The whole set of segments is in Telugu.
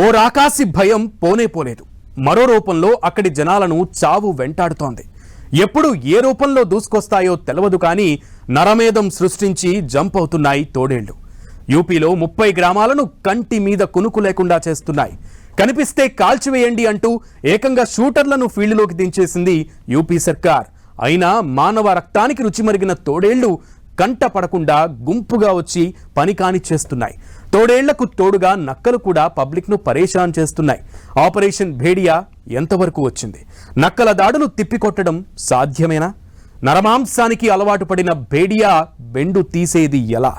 ఓ రాకాసి భయం పోనే పోలేదు. మరో రూపంలో అక్కడి జనాలను చావు వెంటాడుతోంది. ఎప్పుడు ఏ రూపంలో దూసుకొస్తాయో తెలవదు కానీ నరమేధం సృష్టించి జంప్ అవుతున్నాయి తోడేళ్లు. యూపీలో 30 గ్రామాలను కంటి మీద కునుకు లేకుండా చేస్తున్నాయి. కనిపిస్తే కాల్చివేయండి అంటూ ఏకంగా షూటర్లను ఫీల్డ్లోకి దించేసింది యూపీ సర్కార్. అయినా మానవ రక్తానికి రుచి మరిగిన తోడేళ్లు కంట పడకుండా గుంపుగా వచ్చి పని కానిచ్చేస్తున్నాయి. తోడేళ్లకు తోడుగా నక్కలు కూడా పబ్లిక్ను పరేషాన్ చేస్తున్నాయి. ఆపరేషన్ భేడియా ఎంతవరకు వచ్చింది? నక్కల దాడులు తిప్పికొట్టడం సాధ్యమేనా? నరమాంసానికి అలవాటు పడిన భేడియా బెండు తీసేది ఎలా?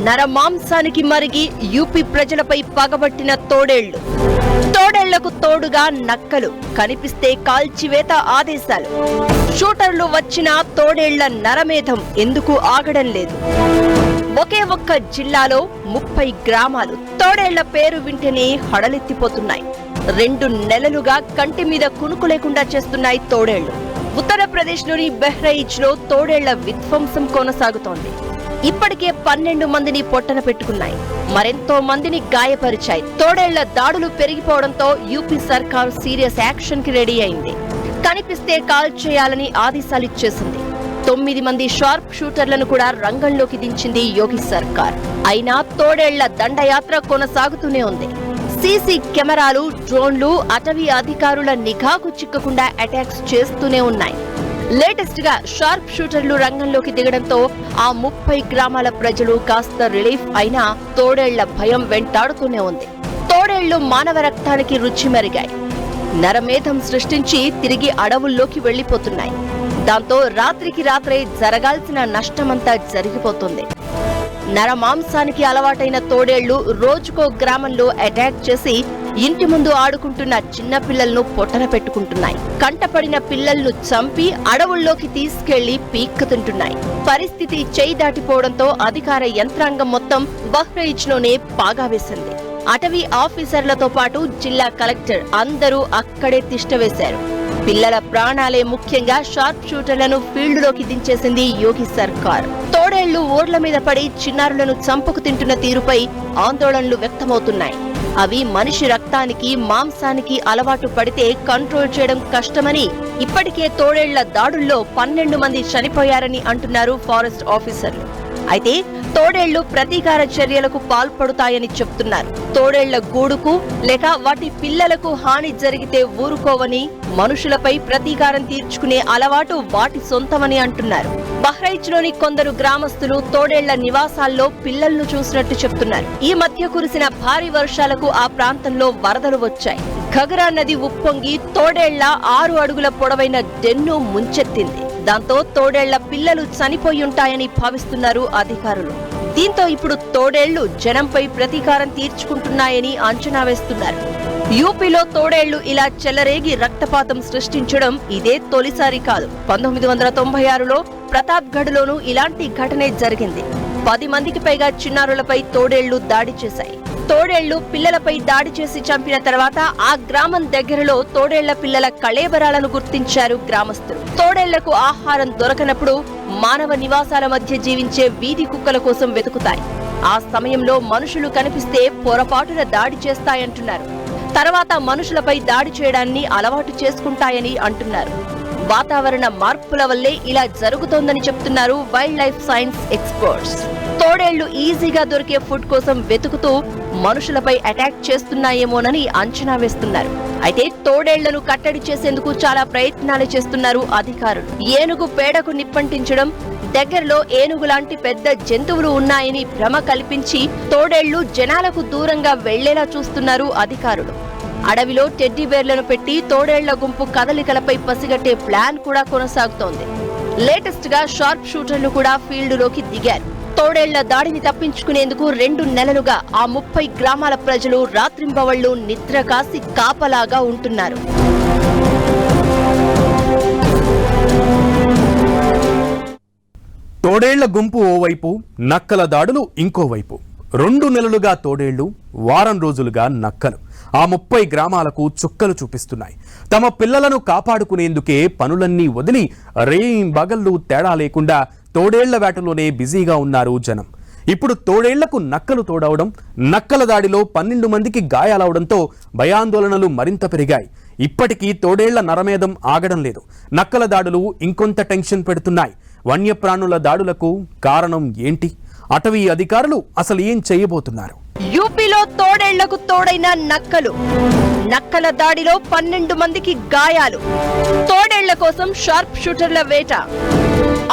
నరమాంసానికి మరిగి యూపీ ప్రజలపై పగబట్టిన తోడేళ్లు. తోడేళ్లకు తోడుగా నక్కలు, కనిపిస్తే కాల్చివేత ఆదేశాలు. షూటర్లు వచ్చినా తోడేళ్ల నరమేధం ఎందుకు ఆగడం లేదు? ఒకే ఒక్క జిల్లాలో 30 గ్రామాలు తోడేళ్ల పేరు వింటేనే హడలెత్తిపోతున్నాయి. 2 నెలలుగా కంటి మీద కునుకు లేకుండా చేస్తున్నాయి తోడేళ్లు. ఉత్తరప్రదేశ్లోని బెహ్రయిచ్లో తోడేళ్ల విధ్వంసం కొనసాగుతోంది. ఇప్పటికే 12 మందిని పొట్టన పెట్టుకున్నాయి, మరెంతో మందిని గాయపరిచాయి. తోడేళ్ల దాడులు పెరిగిపోవడంతో యూపీ సర్కార్ సీరియస్ యాక్షన్ కి రెడీ అయింది. కనిపిస్తే కాల్ చేయాలని ఆదేశాలిచ్చేసింది. 9 మంది షార్ప్ షూటర్లను కూడా రంగంలోకి దించింది యోగి సర్కార్. అయినా తోడేళ్ల దండయాత్ర కొనసాగుతూనే ఉంది. సీసీ కెమెరాలు, డ్రోన్లు అటవీ అధికారుల నిఘాకు చిక్కకుండా అటాక్స్ చేస్తూనే ఉన్నాయి. లేటెస్ట్ గా షార్ప్ షూటర్లు రంగంలోకి దిగడంతో ఆ 30 గ్రామాల ప్రజలు కాస్త రిలీఫ్ అయినా తోడేళ్ల భయం వెంటాడుతూనే ఉంది. తోడేళ్లు మానవ రక్తానికి రుచి మరిగాయి. నరమేధం సృష్టించి తిరిగి అడవుల్లోకి వెళ్లిపోతున్నాయి. దాంతో రాత్రికి రాత్రే జరగాల్సిన నష్టమంతా జరిగిపోతుంది. నరమాంసానికి అలవాటైన తోడేళ్లు రోజుకో గ్రామంలో అటాక్ చేసి ఇంటి ముందు ఆడుకుంటున్న చిన్న పిల్లలను పొట్టన పెట్టుకుంటున్నాయి. కంటపడిన పిల్లలను చంపి అడవుల్లోకి తీసుకెళ్లి పీక్కుతుంటున్నాయి. పరిస్థితి చేయి దాటిపోవడంతో అధికార యంత్రాంగం మొత్తం బహ్రయిచ్లోనే పాగా వేసింది. అటవీ ఆఫీసర్లతో పాటు జిల్లా కలెక్టర్ అందరూ అక్కడే తిష్టవేశారు. పిల్లల ప్రాణాలే ముఖ్యంగా షార్ప్ షూటర్లను ఫీల్డ్లోకి దించేసింది యోగి సర్కార్. తోడేళ్లు ఊర్ల మీద పడి చిన్నారులను చంపుకు తింటున్న తీరుపై ఆందోళనలు వ్యక్తమవుతున్నాయి. అవి మనిషి రక్తానికి, మాంసానికి అలవాటు పడితే కంట్రోల్ చేయడం కష్టమని, ఇప్పటికే తోడేళ్ల దాడుల్లో 12 మంది చనిపోయారని అంటున్నారు ఫారెస్ట్ ఆఫీసర్లు. అయితే తోడేళ్లు ప్రతీకార చర్యలకు పాల్పడుతాయని చెప్తున్నారు. తోడేళ్ల గూడుకు లేక వాటి పిల్లలకు హాని జరిగితే ఊరుకోవని, మనుషులపై ప్రతీకారం తీర్చుకునే అలవాటు వాటి సొంతమని అంటున్నారు. బహ్రైచ్లోని కొందరు గ్రామస్తులు తోడేళ్ల నివాసాల్లో పిల్లలను చూసినట్టు చెప్తున్నారు. ఈ మధ్య కురిసిన భారీ వర్షాలకు ఆ ప్రాంతంలో వరదలు వచ్చాయి. ఘగరా నది ఉప్పొంగి తోడేళ్ల 6 అడుగుల పొడవైన డెన్ను ముంచెత్తింది. దాంతో తోడేళ్ల పిల్లలు చనిపోయుంటాయని భావిస్తున్నారు అధికారులు. దీంతో ఇప్పుడు తోడేళ్లు జనంపై ప్రతీకారం తీర్చుకుంటున్నాయని అంచనా వేస్తున్నారు. యూపీలో తోడేళ్లు ఇలా చెలరేగి రక్తపాతం సృష్టించడం ఇదే తొలిసారి కాదు. 1996లో ప్రతాప్గఢ్లోనూ ఇలాంటి ఘటనే జరిగింది. 10 మందికి పైగా చిన్నారులపై తోడేళ్లు దాడి చేశాయి. తోడేళ్లు పిల్లలపై దాడి చేసి చంపిన తర్వాత ఆ గ్రామం దగ్గరలో తోడేళ్ల పిల్లల కళేబరాలను గుర్తించారు గ్రామస్తులు. తోడేళ్లకు ఆహారం దొరకనప్పుడు మానవ నివాసాల మధ్య జీవించే వీధి కుక్కల కోసం వెతుకుతాయి. ఆ సమయంలో మనుషులు కనిపిస్తే పొరపాటున దాడి చేస్తాయంటున్నారు. తర్వాత మనుషులపై దాడి చేయడాన్ని అలవాటు చేసుకుంటాయని అంటున్నారు. వాతావరణ మార్పుల వల్లే ఇలా జరుగుతోందని చెప్తున్నారు వైల్డ్ లైఫ్ సైన్స్ ఎక్స్పర్ట్స్. తోడేళ్లు ఈజీగా దొరికే ఫుడ్ కోసం వెతుకుతూ మనుషులపై అటాక్ చేస్తున్నాయేమోనని అంచనా వేస్తున్నారు. అయితే తోడేళ్లను కట్టడి చేసేందుకు చాలా ప్రయత్నాలు చేస్తున్నారు అధికారులు. ఏనుగు పేడకు నిప్పంటించడం, దగ్గరలో ఏనుగు లాంటి పెద్ద జంతువులు ఉన్నాయని భ్రమ కల్పించి తోడేళ్లు జనాలకు దూరంగా వెళ్లేలా చూస్తున్నారు అధికారులు. అడవిలో టెడ్డీ బేర్లను పెట్టి తోడేళ్ల గుంపు కదలికలపై పసిగట్టే ప్లాన్ కూడా కొనసాగుతోంది. లేటెస్ట్ గా షార్ప్ షూటర్లు కూడా ఫీల్డ్లోకి దిగారు. తోడేళ్ల దాడిని తప్పించుకునేందుకు 2 నెలలుగా ఆ 30 గ్రామాల ప్రజలు రాత్రింబవళ్లు నిద్ర కాసి కాపలాగా ఉంటున్నారు. తోడేళ్ల గుంపు ఓవైపు, నక్కల దాడులు ఇంకోవైపు. 2 నెలలుగా తోడేళ్లు, వారం రోజులుగా నక్కలు ఆ 30 గ్రామాలకు చుక్కలు చూపిస్తున్నాయి. తమ పిల్లలను కాపాడుకునేందుకే పనులన్నీ వదిలి రేయింబగళ్ళు తేడా లేకుండా తోడేళ్ల వేటలోనే బిజీగా ఉన్నారు జనం. ఇప్పుడు తోడేళ్లకు నక్కలు తోడవడం, నక్కల దాడిలో 12 మందికి గాయాలవడంతో భయాందోళనలు మరింత పెరిగాయి. ఇప్పటికీ తోడేళ్ల నరమేధం ఆగడం లేదు. నక్కల దాడులు ఇంకొంత టెన్షన్ పెడుతున్నాయి. వన్యప్రాణుల దాడులకు కారణం ఏంటి? అటవీ అధికారులు అసలు ఏం చేయబోతున్నారు? యూపీలో తోడేళ్లకు తోడైన నక్కలు. నక్కల దాడిలో 12 మందికి గాయాలు. తోడేళ్ల కోసం షార్ప్ షూటర్ల వేట.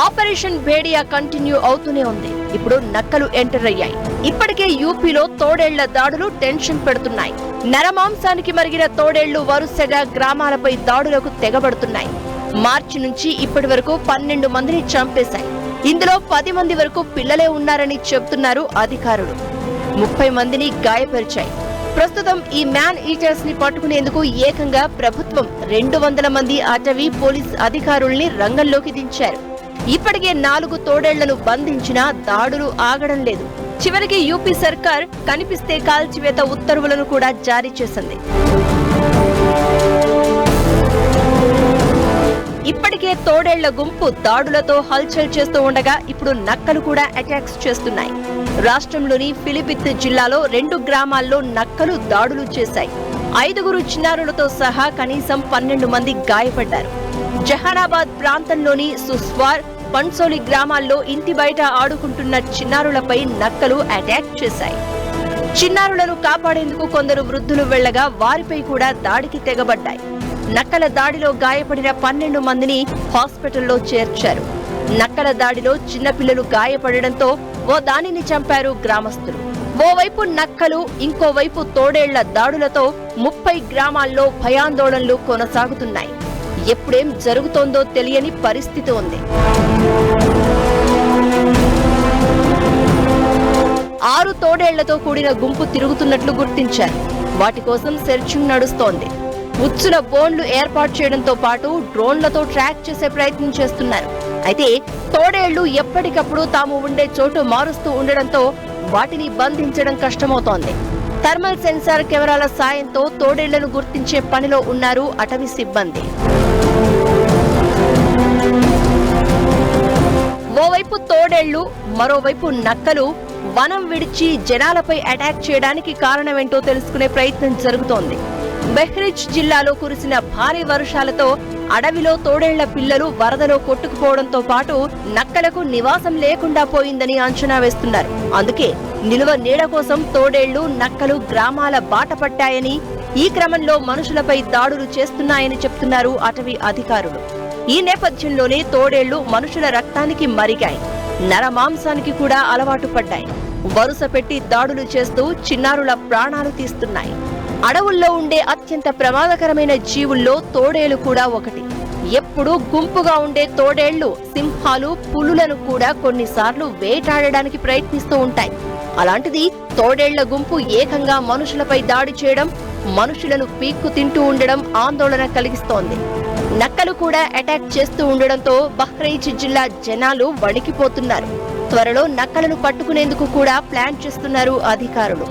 ఆపరేషన్ భేడియా కంటిన్యూ అవుతూనే ఉంది. ఇప్పుడు నక్కలు ఎంటర్ అయ్యాయి. ఇప్పటికే యూపీలో తోడేళ్ల దాడులు టెన్షన్ పెడుతున్నాయి. నరమాంసానికి మరిగిన తోడేళ్లు వరుసగా గ్రామాలపై దాడులకు తెగబడుతున్నాయి. మార్చి నుంచి ఇప్పటి వరకు 12 మందిని చంపేశాయి. ఇందులో 10 మంది వరకు పిల్లలే ఉన్నారని చెబుతున్నారు అధికారులు. 30 మందిని గాయపరిచాయి. ప్రస్తుతం ఈ మ్యాన్ ఈటర్స్ ని పట్టుకునేందుకు ఏకంగా ప్రభుత్వం 200 మంది అటవీ పోలీస్ అధికారుల్ని రంగంలోకి దించారు. ఇప్పటికే 4 తోడేళ్లను బంధించినా దాడులు ఆగడం లేదు. చివరికి యూపీ సర్కార్ కనిపిస్తే కాల్చివేత ఉత్తర్వులను కూడా జారీ చేసింది. ఇప్పటికే తోడేళ్ల గుంపు దాడులతో హల్చల్ చేస్తూ ఉండగా ఇప్పుడు నక్కలు కూడా అటాక్స్ చేస్తున్నాయి. రాష్ట్రంలోని ఫిలిపిత్ జిల్లాలో 2 గ్రామాల్లో నక్కలు దాడులు చేశాయి. 5 చిన్నారులతో సహా కనీసం 12 మంది గాయపడ్డారు. జహానాబాద్ ప్రాంతంలోని సుస్వార్, పన్సోలి గ్రామాల్లో ఇంటి బయట ఆడుకుంటున్న చిన్నారులపై నక్కలు అటాక్ చేశాయి. చిన్నారులను కాపాడేందుకు కొందరు వృద్ధులు వెళ్లగా వారిపై కూడా దాడికి తెగబడ్డాయి. నక్కల దాడిలో గాయపడిన 12 మందిని హాస్పిటల్లో చేర్చారు. నక్కల దాడిలో చిన్నపిల్లలు గాయపడడంతో ఓ దానిని చంపారు గ్రామస్తులు. ఓవైపు నక్కలు, ఇంకోవైపు తోడేళ్ల దాడులతో 30 గ్రామాల్లో భయాందోళనలు కొనసాగుతున్నాయి. ఎప్పుడేం జరుగుతోందో తెలియని పరిస్థితి ఉంది. 6 తోడేళ్లతో కూడిన గుంపు తిరుగుతున్నట్లు గుర్తించారు. వాటి కోసం సెర్చింగ్ నడుస్తోంది. ఉచ్చుల బోన్లు ఏర్పాటు చేయడంతో పాటు డ్రోన్లతో ట్రాక్ చేసే ప్రయత్నం చేస్తున్నారు. అయితే తోడేళ్లు ఎప్పటికప్పుడు తాము ఉండే చోటు మారుస్తూ ఉండడంతో వాటిని బంధించడం కష్టమవుతోంది. థర్మల్ సెన్సార్ కెమెరాల సాయంతో తోడేళ్లను గుర్తించే పనిలో ఉన్నారు అటవీ సిబ్బంది. ఓవైపు తోడేళ్లు, మరోవైపు నక్కలు వనం విడిచి జనాలపై అటాక్ చేయడానికి కారణమేంటో తెలుసుకునే ప్రయత్నం జరుగుతోంది. బెహ్రిచ్ జిల్లాలో కురిసిన భారీ వర్షాలతో అడవిలో తోడేళ్ల పిల్లలు వరదలో కొట్టుకుపోవడంతో పాటు నక్కలకు నివాసం లేకుండా పోయిందని అంచనా వేస్తున్నారు. అందుకే నిలువ నీడ కోసం తోడేళ్లు, నక్కలు గ్రామాల బాట పట్టాయని, ఈ క్రమంలో మనుషులపై దాడులు చేస్తున్నాయని చెప్తున్నారు అటవీ అధికారులు. ఈ నేపథ్యంలోనే తోడేళ్లు మనుషుల రక్తానికి మరిగాయి. నరమాంసానికి కూడా అలవాటు పడ్డాయి. వరుస పెట్టి దాడులు చేస్తూ చిన్నారుల ప్రాణాలు తీస్తున్నాయి. అడవుల్లో ఉండే అత్యంత ప్రమాదకరమైన జీవుల్లో తోడేళ్లు కూడా ఒకటి. ఎప్పుడూ గుంపుగా ఉండే తోడేళ్లు సింహాలు, పులులను కూడా కొన్నిసార్లు వేటాడడానికి ప్రయత్నిస్తూ ఉంటాయి. అలాంటిది తోడేళ్ల గుంపు ఏకంగా మనుషులపై దాడి చేయడం, మనుషులను పీక్కు తింటూ ఉండడం ఆందోళన కలిగిస్తోంది. నక్కలు కూడా అటాక్ చేస్తూ ఉండడంతో బహ్రైచ్ జిల్లా జనాలు వణికిపోతున్నారు. త్వరలో నక్కలను పట్టుకునేందుకు కూడా ప్లాన్ చేస్తున్నారు అధికారులు.